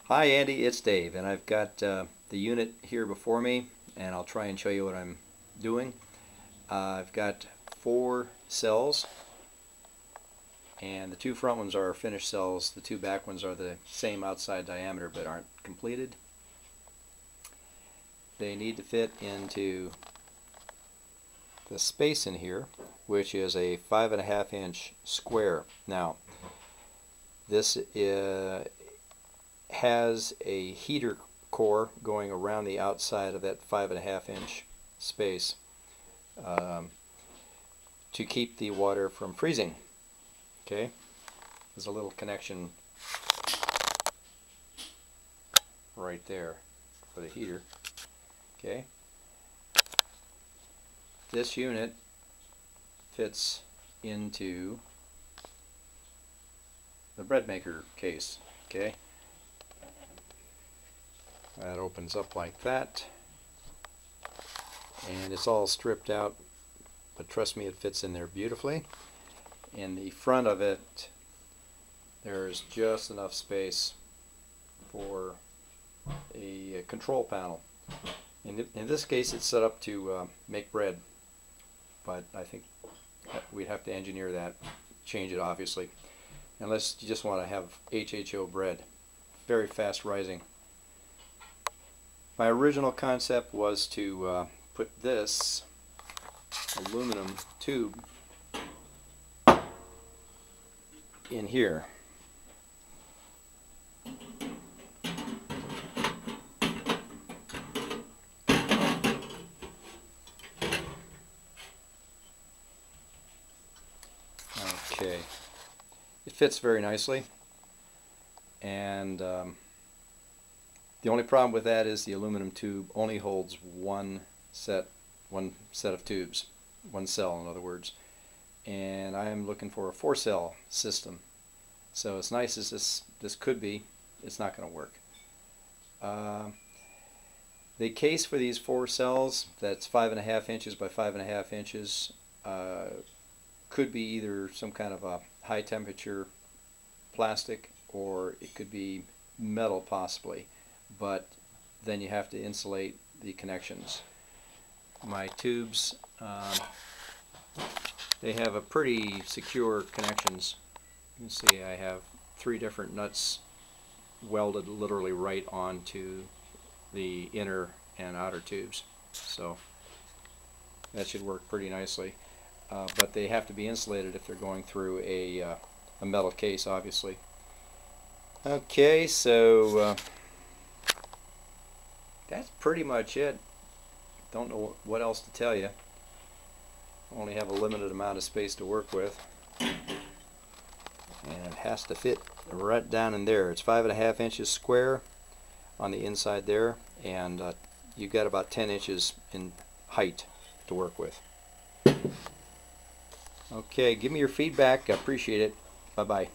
Hi Andy, it's Dave, and I've got the unit here before me, and I'll try and show you what I'm doing. I've got 4 cells, and the 2 front ones are finished cells. The 2 back ones are the same outside diameter but aren't completed. They need to fit into the space in here, which is a 5.5-inch square. Now, this has a heater core going around the outside of that 5.5-inch space to keep the water from freezing. Okay, there's a little connection right there for the heater. Okay, this unit fits into the bread maker case. Okay, that opens up like that, and it's all stripped out, but trust me, it fits in there beautifully. In the front of it, there's just enough space for a control panel. In this case, it's set up to make bread, but I think we'd have to engineer that, change it obviously, unless you just want to have HHO bread, very fast rising. My original concept was to put this aluminum tube in here. Okay, it fits very nicely, and the only problem with that is the aluminum tube only holds one set of tubes, one cell in other words, and I am looking for a 4-cell system. So as nice as this could be, it's not going to work. The case for these 4 cells, that's 5.5 inches by 5.5 inches, could be either some kind of a high temperature plastic, or it could be metal possibly, but then you have to insulate the connections. My tubes, they have a pretty secure connections. You can see I have 3 different nuts welded literally right onto the inner and outer tubes, so that should work pretty nicely. But they have to be insulated if they're going through a metal case, obviously. Okay, so that's pretty much it. Don't know what else to tell you. Only have a limited amount of space to work with, and it has to fit right down in there. It's 5.5 inches square on the inside there, and you've got about 10 inches in height to work with. Okay, give me your feedback. I appreciate it. Bye-bye.